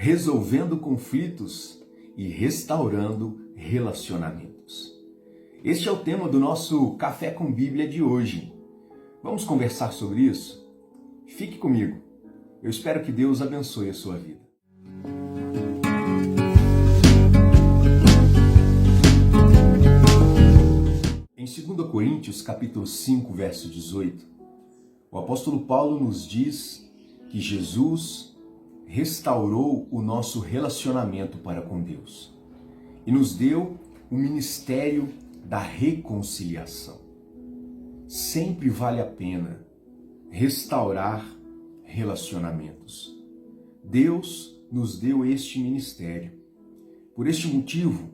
resolvendo conflitos e restaurando relacionamentos. Este é o tema do nosso Café com Bíblia de hoje. Vamos conversar sobre isso? Fique comigo. Eu espero que Deus abençoe a sua vida. Em 2 Coríntios, capítulo 5, verso 18, o apóstolo Paulo nos diz que Jesus restaurou o nosso relacionamento para com Deus e nos deu o ministério da reconciliação. Sempre vale a pena restaurar relacionamentos. Deus nos deu este ministério. Por este motivo,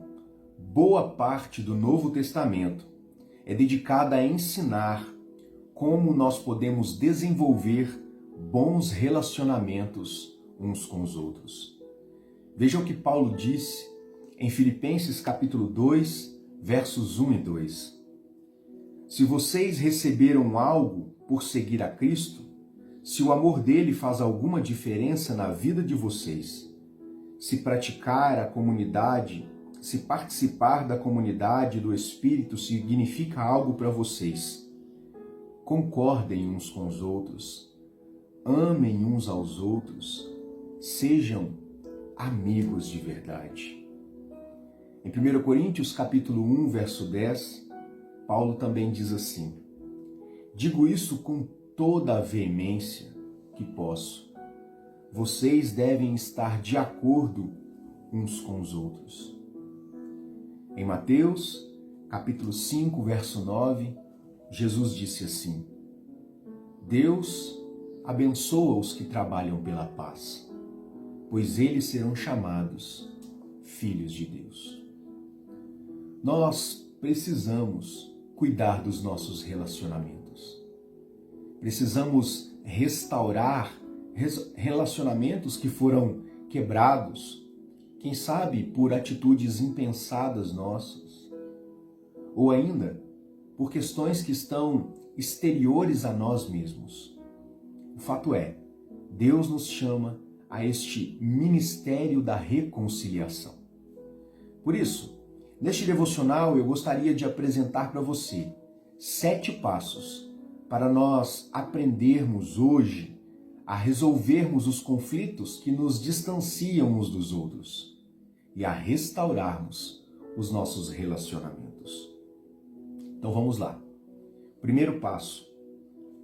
boa parte do Novo Testamento é dedicada a ensinar como nós podemos desenvolver bons relacionamentos uns com os outros. Veja o que Paulo disse em Filipenses capítulo 2, versos 1 e 2. Se vocês receberam algo por seguir a Cristo, se o amor dele faz alguma diferença na vida de vocês, se praticar a comunidade, se participar da comunidade do Espírito significa algo para vocês, concordem uns com os outros, amem uns aos outros, sejam amigos de verdade. Em 1 Coríntios capítulo 1, verso 10, Paulo também diz assim: digo isso com toda a veemência que posso. Vocês devem estar de acordo uns com os outros. Em Mateus, capítulo 5, verso 9, Jesus disse assim: Deus abençoa os que trabalham pela paz, pois eles serão chamados filhos de Deus. Nós precisamos cuidar dos nossos relacionamentos. Precisamos restaurar relacionamentos que foram quebrados, quem sabe por atitudes impensadas nossas, ou ainda por questões que estão exteriores a nós mesmos. O fato é, Deus nos chama a este ministério da reconciliação. Por isso, neste devocional eu gostaria de apresentar para você 7 passos para nós aprendermos hoje a resolvermos os conflitos que nos distanciam uns dos outros e a restaurarmos os nossos relacionamentos. Então vamos lá. Primeiro passo: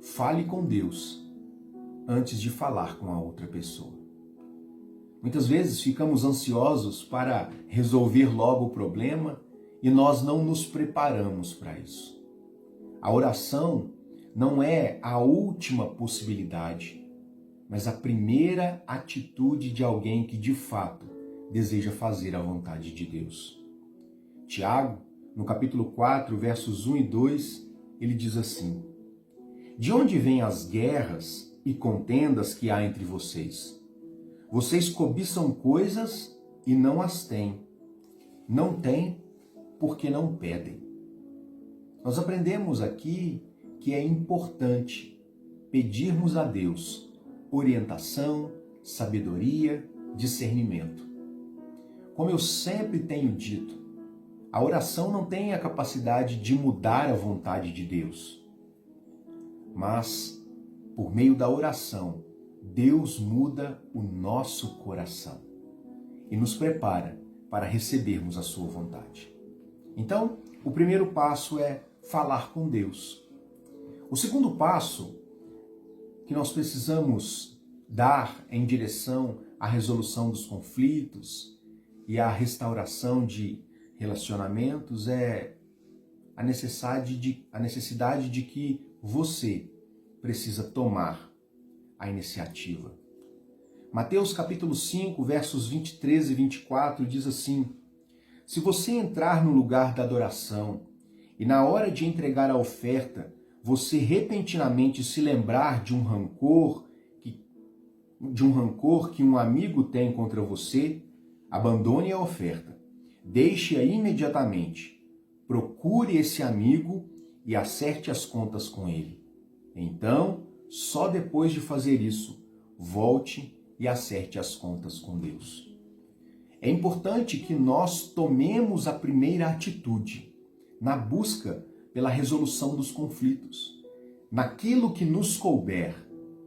fale com Deus antes de falar com a outra pessoa. Muitas vezes ficamos ansiosos para resolver logo o problema e nós não nos preparamos para isso. A oração não é a última possibilidade, mas a primeira atitude de alguém que de fato deseja fazer a vontade de Deus. Tiago, no capítulo 4, versos 1 e 2, ele diz assim: de onde vêm as guerras e contendas que há entre vocês? Vocês cobiçam coisas e não as têm. Não têm porque não pedem. Nós aprendemos aqui que é importante pedirmos a Deus orientação, sabedoria, discernimento. Como eu sempre tenho dito, a oração não tem a capacidade de mudar a vontade de Deus. Mas, por meio da oração, Deus muda o nosso coração e nos prepara para recebermos a sua vontade. Então, o primeiro passo é falar com Deus. O segundo passo que nós precisamos dar em direção à resolução dos conflitos e à restauração de relacionamentos é a necessidade de que você precisa tomar a iniciativa. Mateus capítulo 5, versos 23 e 24 diz assim: se você entrar no lugar da adoração e na hora de entregar a oferta, você repentinamente se lembrar de um rancor que um amigo tem contra você, abandone a oferta, deixe-a imediatamente, procure esse amigo e acerte as contas com ele. Então, só depois de fazer isso, volte e acerte as contas com Deus. É importante que nós tomemos a primeira atitude na busca pela resolução dos conflitos. Naquilo que nos couber,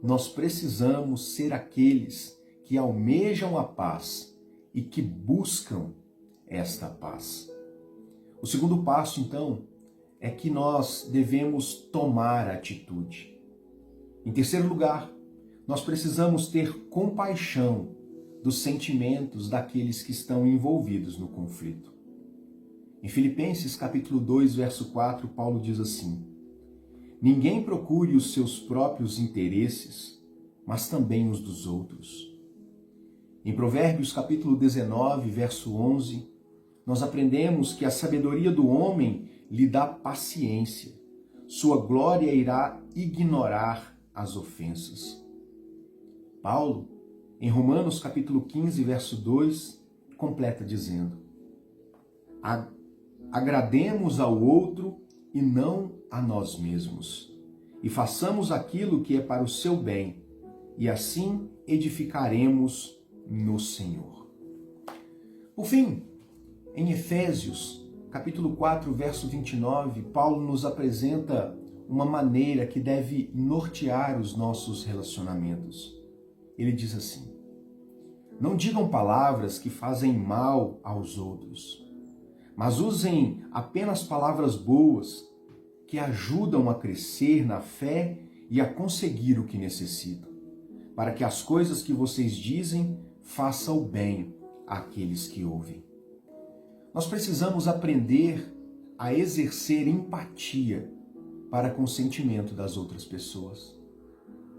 nós precisamos ser aqueles que almejam a paz e que buscam esta paz. O segundo passo, então, é que nós devemos tomar atitude. Em terceiro lugar, nós precisamos ter compaixão dos sentimentos daqueles que estão envolvidos no conflito. Em Filipenses capítulo 2, verso 4, Paulo diz assim: ninguém procure os seus próprios interesses, mas também os dos outros. Em Provérbios capítulo 19, verso 11, nós aprendemos que a sabedoria do homem lhe dá paciência, sua glória irá ignorar as ofensas. Paulo, em Romanos capítulo 15, verso 2, completa dizendo: agrademos ao outro e não a nós mesmos, e façamos aquilo que é para o seu bem, e assim edificaremos no Senhor. Por fim, em Efésios capítulo 4, verso 29, Paulo nos apresenta uma maneira que deve nortear os nossos relacionamentos. Ele diz assim: não digam palavras que fazem mal aos outros, mas usem apenas palavras boas que ajudam a crescer na fé e a conseguir o que necessitam, para que as coisas que vocês dizem façam o bem àqueles que ouvem. Nós precisamos aprender a exercer empatia para com o sentimento das outras pessoas.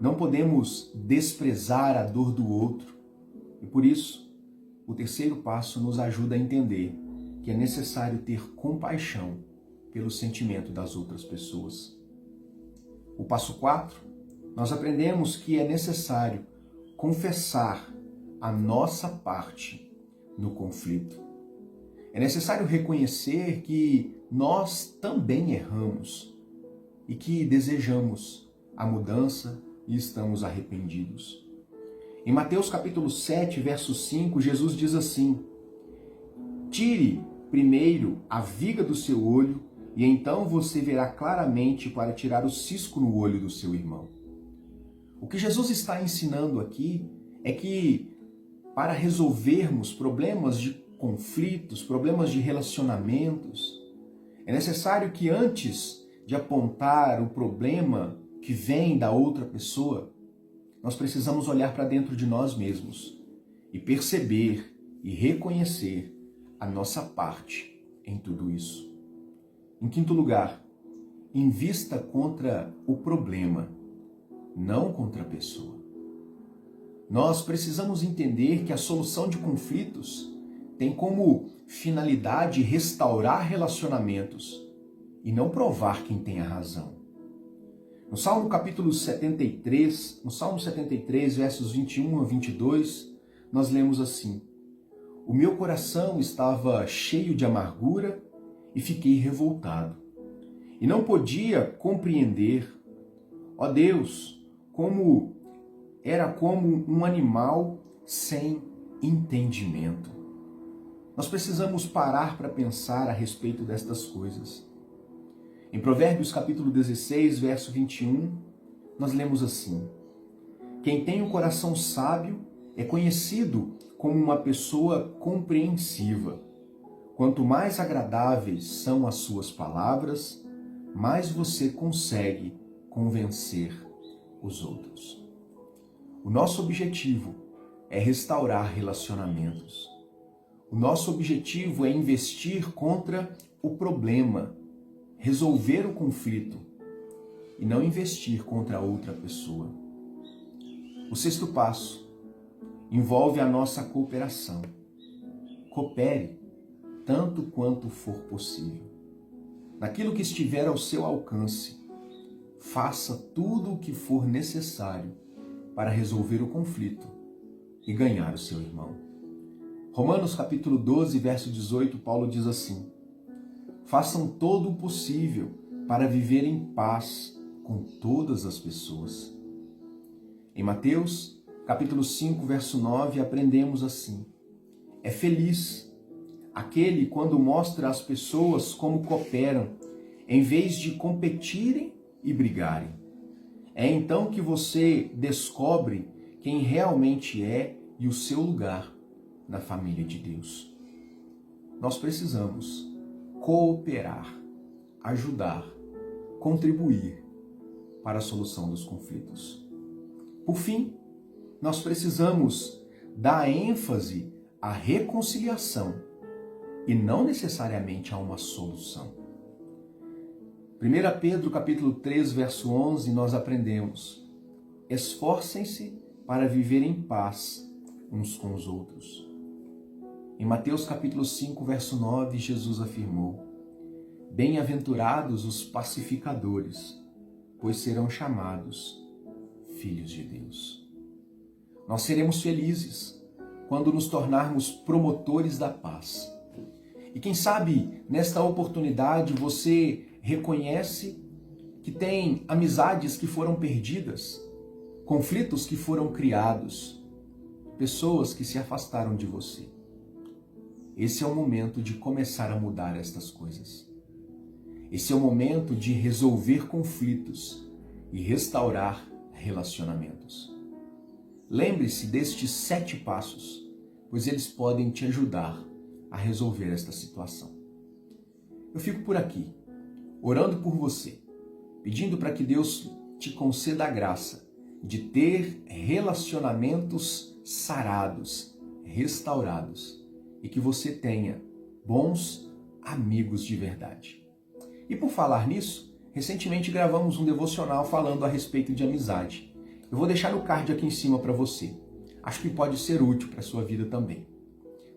Não podemos desprezar a dor do outro e, por isso, o terceiro passo nos ajuda a entender que é necessário ter compaixão pelo sentimento das outras pessoas. O passo 4, nós aprendemos que é necessário confessar a nossa parte no conflito. É necessário reconhecer que nós também erramos e que desejamos a mudança e estamos arrependidos. Em Mateus capítulo 7, verso 5, Jesus diz assim: tire primeiro a viga do seu olho e então você verá claramente para tirar o cisco no olho do seu irmão. O que Jesus está ensinando aqui é que para resolvermos problemas de conflitos, problemas de relacionamentos, é necessário que antes de apontar o problema que vem da outra pessoa, nós precisamos olhar para dentro de nós mesmos e perceber e reconhecer a nossa parte em tudo isso. Em quinto lugar, invista contra o problema, não contra a pessoa. Nós precisamos entender que a solução de conflitos tem como finalidade restaurar relacionamentos e não provar quem tem a razão. No Salmo capítulo 73, versos 21 a 22, nós lemos assim: o meu coração estava cheio de amargura e fiquei revoltado, e não podia compreender. Ó Deus, era como um animal sem entendimento. Nós precisamos parar para pensar a respeito destas coisas. Em Provérbios capítulo 16, verso 21, nós lemos assim: quem tem um coração sábio é conhecido como uma pessoa compreensiva. Quanto mais agradáveis são as suas palavras, mais você consegue convencer os outros. O nosso objetivo é restaurar relacionamentos. O nosso objetivo é investir contra o problema, resolver o conflito e não investir contra outra pessoa. O sexto passo envolve a nossa cooperação. Coopere tanto quanto for possível. Naquilo que estiver ao seu alcance, faça tudo o que for necessário para resolver o conflito e ganhar o seu irmão. Romanos capítulo 12, verso 18, Paulo diz assim: façam todo o possível para viver em paz com todas as pessoas. Em Mateus capítulo 5, verso 9, aprendemos assim: é feliz aquele quando mostra às pessoas como cooperam, em vez de competirem e brigarem. É então que você descobre quem realmente é e o seu lugar na família de Deus. Nós precisamos cooperar, ajudar, contribuir para a solução dos conflitos. Por fim, nós precisamos dar ênfase à reconciliação e não necessariamente a uma solução. 1 Pedro capítulo 3, verso 11, nós aprendemos: esforcem-se para viver em paz uns com os outros. Em Mateus capítulo 5, verso 9, Jesus afirmou: bem-aventurados os pacificadores, pois serão chamados filhos de Deus. Nós seremos felizes quando nos tornarmos promotores da paz. E quem sabe, nesta oportunidade, você reconhece que tem amizades que foram perdidas, conflitos que foram criados, pessoas que se afastaram de você. Esse é o momento de começar a mudar estas coisas. Esse é o momento de resolver conflitos e restaurar relacionamentos. Lembre-se destes 7 passos, pois eles podem te ajudar a resolver esta situação. Eu fico por aqui, orando por você, pedindo para que Deus te conceda a graça de ter relacionamentos sarados, restaurados, e que você tenha bons amigos de verdade. E por falar nisso, recentemente gravamos um devocional falando a respeito de amizade. Eu vou deixar no card aqui em cima para você. Acho que pode ser útil para a sua vida também.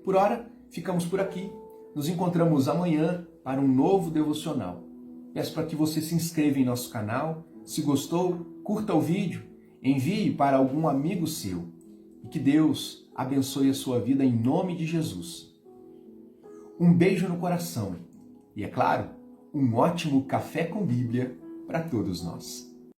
Por hora, ficamos por aqui. Nos encontramos amanhã para um novo devocional. Peço para que você se inscreva em nosso canal. Se gostou, curta o vídeo, envie para algum amigo seu. E que Deus abençoe a sua vida em nome de Jesus. Um beijo no coração. E é claro, um ótimo café com Bíblia para todos nós.